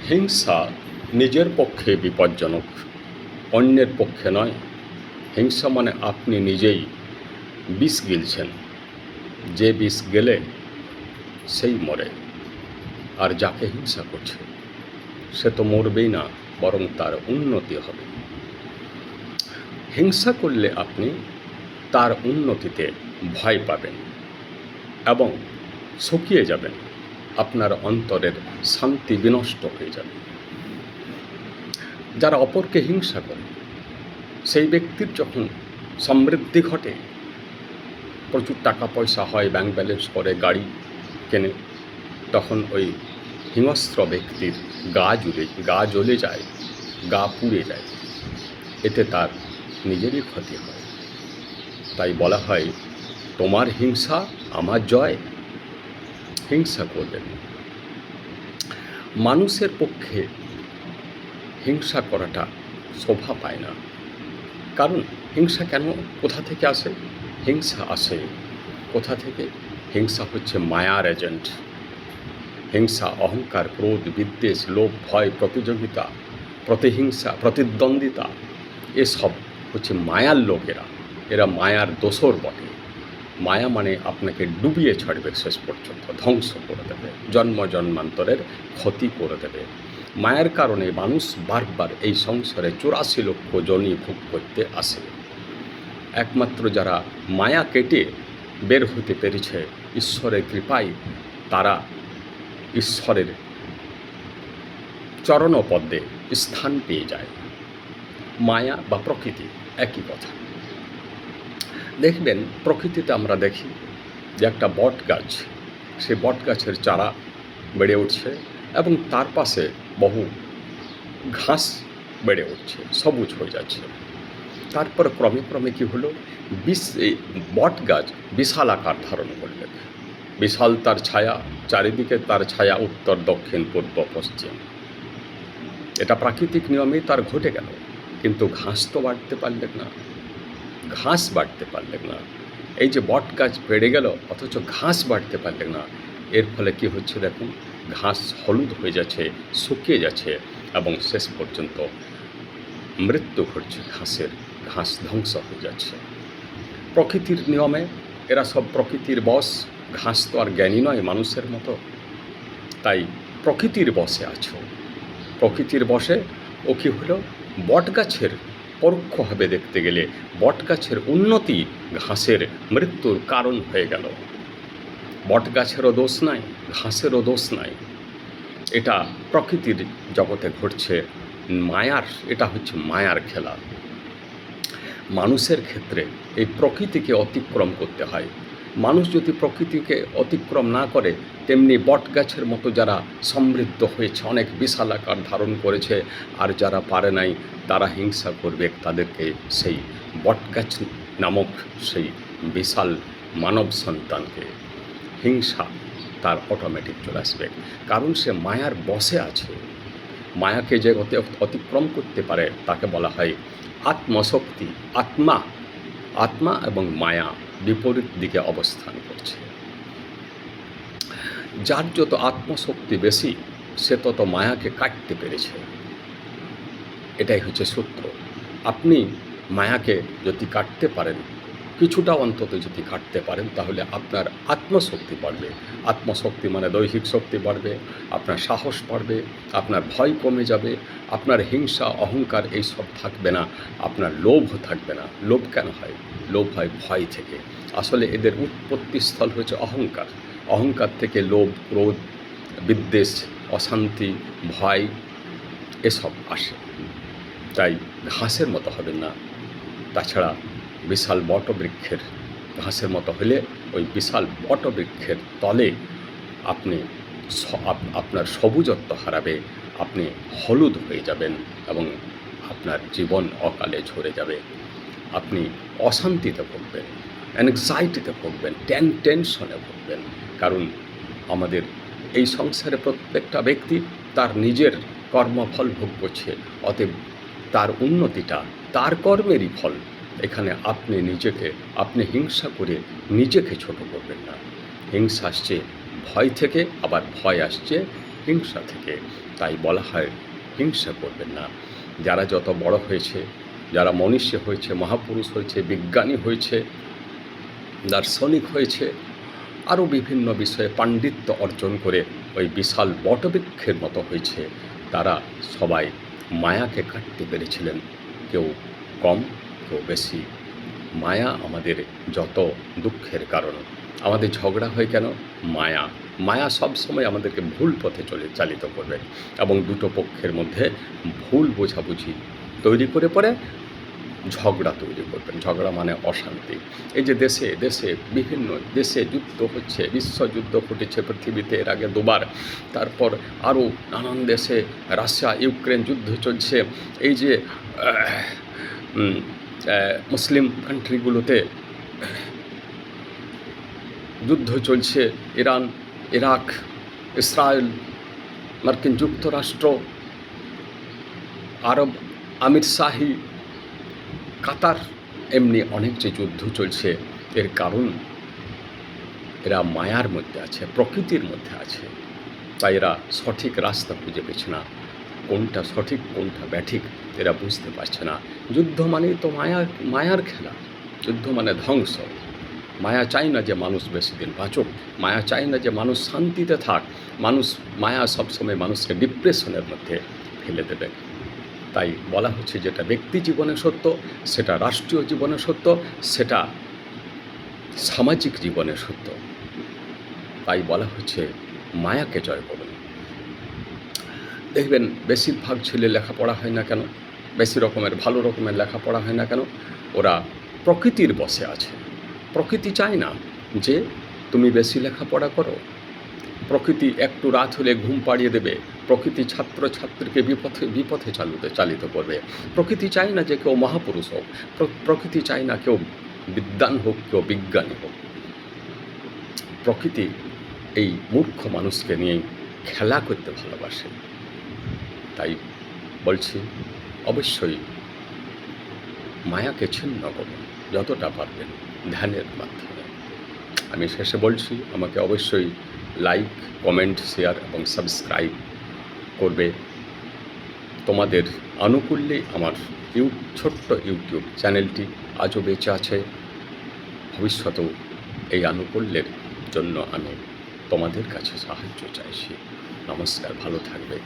হিংসা নিজের পক্ষে বিপজ্জনক, অন্যের পক্ষে নয়। হিংসা মানে আপনি নিজেই বিষ গিলছেন। যে বিষ গেলে সেই মরে, আর যাকে হিংসা করছে সে তো মরবেই না, বরং তার উন্নতি হবে। হিংসা করলে আপনি তার উন্নতিতে ভয় পাবেন এবং শুকিয়ে যাবেন, আপনার অন্তরের শান্তি বিনষ্ট হয়ে যাবে। যারা অপরকে হিংসা করে সেই ব্যক্তির যখন সমৃদ্ধি ঘটে, প্রচুর টাকা পয়সা হয়, ব্যাংক ব্যালেন্স করে, গাড়ি কেনে, তখন ওই হিংস্র ব্যক্তির গা জ্বলে যায়, গা পুড়ে যায়, এতে তার নিজেরই ক্ষতি হয়। তাই বলা হয়, তোমার হিংসা আমার জয়। হিংসা করবেন না। মানুষের পক্ষে হিংসা করাটা শোভা পায় না। কারণ হিংসা কোথা থেকে আসে? হিংসা আসে কোথা থেকে? হিংসা হচ্ছে মায়ার এজেন্ট। হিংসা, অহংকার, ক্রোধ, বিদ্বেষ, লোভ, ভয়, প্রতিযোগিতা, প্রতিহিংসা, প্রতিদ্বন্দ্বিতা, এসব হচ্ছে মায়ার লোকেরা। এরা মায়ার দোসর বটে। মায়া মানে আপনাকে ডুবিয়ে ছাড়বে, শেষ পর্যন্ত ধ্বংস করে দেবে, জন্ম জন্মান্তরের ক্ষতি করে দেবে। মায়ার কারণে মানুষ বারবার এই সংসারে 84 লক্ষ জনি ভোগ করতে আসে। একমাত্র যারা মায়া কেটে বের হতে পেরেছে ঈশ্বরের কৃপায়, তারা ঈশ্বরের চরণপদ্মে স্থান পেয়ে যায়। মায়া বা প্রকৃতি একই কথা। দেখবেন প্রকৃতিতে আমরা দেখি যে একটা বট গাছ, সে বট গাছের চারা বেড়ে উঠছে এবং তার পাশে বহু ঘাস বেড়ে উঠছে, সবুজ হয়ে যাচ্ছে। তারপর ক্রমে ক্রমে কী হলো, বট গাছ বিশাল আকার ধারণ করলেন। বিশাল তার ছায়া, চারিদিকে তার ছায়া, উত্তর দক্ষিণ পূর্ব পশ্চিম। এটা প্রাকৃতিক নিয়মেই তার ঘটে গেল। কিন্তু ঘাস তো বাড়তে পারলেন না, ঘাস বাড়তে পারলেন না। এই যে বট গাছ বেড়ে গেল অথচ ঘাস বাড়তে পারলেন না, এর ফলে কি হচ্ছে দেখুন, ঘাস হলুদ হয়ে যাচ্ছে, শুকিয়ে যাচ্ছে এবং শেষ পর্যন্ত মৃত্যু ঘটছে ঘাসের। ঘাস ধ্বংস হয়ে যাচ্ছে। প্রকৃতির নিয়মে এরা সব প্রকৃতির বশ। ঘাস তো আর জ্ঞানী নয় মানুষের মতো। তাই প্রকৃতির বশে আছো। প্রকৃতির বশে ও কী হলো, বটগাছের পরোক্ষভাবে দেখতে গেলে বটগাছের উন্নতি ঘাসের মৃত্যুর কারণ হয়ে গেল। বটগাছেরও দোষ নাই, ঘাসেরও দোষ নাই। এটা প্রকৃতির জগতে ঘটছে মায়ার, এটা হচ্ছে মায়ার খেলা। মানুষের ক্ষেত্রে এই প্রকৃতিকে অতিক্রম করতে হয়। মানুষ যদি প্রকৃতিকে অতিক্রম না করে, তেমনি বটগাছের মতো যারা সমৃদ্ধ হয়েছে, অনেক বিশাল আকার ধারণ করেছে, আর যারা পারে নাই তারা হিংসা করবে তাদেরকে, সেই বটগাছ নামক সেই বিশাল মানব সন্তানকে। হিংসা তার অটোমেটিক চলে আসবে, কারণ সে মায়ার বশে আছে। মায়াকে যে অতিক্রম করতে পারে তাকে বলা হয় আত্মশক্তি। আত্মা এবং মায়া বিপরীত দিকে অবস্থান করছে। যার যত আত্মশক্তি বেশি, সে তত মায়াকে কাটতে পেরেছে। এটাই হচ্ছে সূত্র। আপনি মায়াকে যদি কাটতে পারেন, কিছুটা অন্তত যদি কাটতে পারেন, তাহলে আপনার আত্মশক্তি বাড়বে। আত্মশক্তি মানে দৈহিক শক্তি বাড়বে, আপনার সাহস বাড়বে, আপনার ভয় কমে যাবে, আপনার হিংসা, অহংকার এইসব থাকবে না, আপনার লোভ থাকবে না। লোভ কেন হয়? লোভ হয় ভয় থেকে। আসলে এদের উৎপত্তিস্থল হচ্ছে অহংকার। অহংকার থেকে লোভ, ক্রোধ, বিদ্বেষ, অশান্তি, ভয় এসব আসে। তাই ঘাসের মতো হবেন না। তাছাড়া বিশাল বটবৃক্ষের ঘাসের মতো হলে ওই বিশাল বটবৃক্ষের তলে আপনি আপনার সবুজত্ব হারাবে, আপনি হলুদ হয়ে যাবেন এবং আপনার জীবন অকালে ঝরে যাবে। আপনি অশান্তিতে ভুগবেন, অ্যাংজাইটিতে ভুগবেন, টেনশনে ভুগবেন। কারণ আমাদের এই সংসারে প্রত্যেকটা ব্যক্তি তার নিজের কর্মফল ভোগ করছে, অতএব তার উন্নতিটা তার কর্মেরই ফল। এখানে আপনি হিংসা করে নিজেকে ছোট করবেন না। হিংসা আসছে ভয় থেকে, আবার ভয় আসছে হিংসা থেকে। তাই বলা হয় হিংসা করবেন না। যারা যত বড় হয়েছে, যারা মনীষী হয়েছে, মহাপুরুষ হয়েছে, বিজ্ঞানী হয়েছে, দার্শনিক হয়েছে, আরও বিভিন্ন বিষয়ে পাণ্ডিত্য অর্জন করে ওই বিশাল বটবৃক্ষের মতো হয়েছে, তারা সবাই মায়াকে কাটতে পেরেছিলেন, কেউ কম কেউ বেশি। মায়া আমাদের যত দুঃখের কারণ। আমাদের ঝগড়া হয় কেন? মায়া। মায়া সবসময় আমাদেরকে ভুল পথে চালিত করবে এবং দুটো পক্ষের মধ্যে ভুল বোঝাবুঝি তৈরি করে পরে ঝগড়া তৈরি করবেন। ঝগড়া মানে অশান্তি। এই যে দেশে দেশে বিভিন্ন দেশে যুদ্ধ হচ্ছে, বিশ্বযুদ্ধ ঘটেছে পৃথিবীতে এর আগে দুবার, তারপর আরও নানান দেশে রাশিয়া ইউক্রেন যুদ্ধ চলছে। এই যে মুসলিম কান্ট্রিগুলোতে যুদ্ধ চলছে, ইরান, ইরাক, ইসরায়েল, মার্কিন যুক্তরাষ্ট্র, আরব আমিরশাহী, কাতার, এমনি অনেক যে যুদ্ধ চলছে, এর কারণ এরা মায়ার মধ্যে আছে, প্রকৃতির মধ্যে আছে। তাই এরা সঠিক রাস্তা খুঁজে পেছে না, কোনটা সঠিক কোনটা ব্যাঠিক এরা বুঝতে পারছে না। যুদ্ধ মানেই তো মায়ার খেলা। যুদ্ধ মানে ধ্বংস। মায়া চায় না যে মানুষ বেশি দিন বাঁচুক, মায়া চায় না যে মানুষ শান্তিতে থাক। মায়া সবসময় মানুষকে ডিপ্রেশনের মধ্যে ফেলে দেবে। তাই বলা হচ্ছে যেটা ব্যক্তি জীবনে সত্য, সেটা রাষ্ট্রীয় জীবনে সত্য, সেটা সামাজিক জীবনে সত্য। তাই বলা হচ্ছে মায়াকে জয় করুন। দেখবেন বেশিরভাগ ছেলে লেখাপড়া হয় না কেন, বেশি রকমের ভালো রকমের লেখাপড়া হয় না কেন? ওরা প্রকৃতির বশে আছে। প্রকৃতি চায় না যে তুমি বেশি লেখাপড়া করো। প্রকৃতি একটু রাত হলে ঘুম পাড়িয়ে দেবে। প্রকৃতি ছাত্রছাত্রীকে বিপথে চালিত করবে। প্রকৃতি চায় না যে কেউ মহাপুরুষ হোক। প্রকৃতি চায় না কেউ বিদ্বান হোক, কেউ বিজ্ঞানী হোক। প্রকৃতি এই মূর্খ মানুষকে নিয়ে খেলা করতে ভালোবাসে। তাই বলছি, অবশ্যই মায়াকে ছিন্ন করুন যতটা পারবেন ধ্যানের মাধ্যমে। আমি শেষে বলছি, আমাকে অবশ্যই লাইক, কমেন্ট, শেয়ার এবং সাবস্ক্রাইব করবে। তোমাদের আনুকূল্যে আমার ছোট্ট ইউটিউব চ্যানেলটি আজও বেঁচে আছে। ভবিষ্যতেও এই আনুকূল্যের জন্য আমি তোমাদের কাছে সাহায্য চাইছি। নমস্কার, ভালো থাকবে।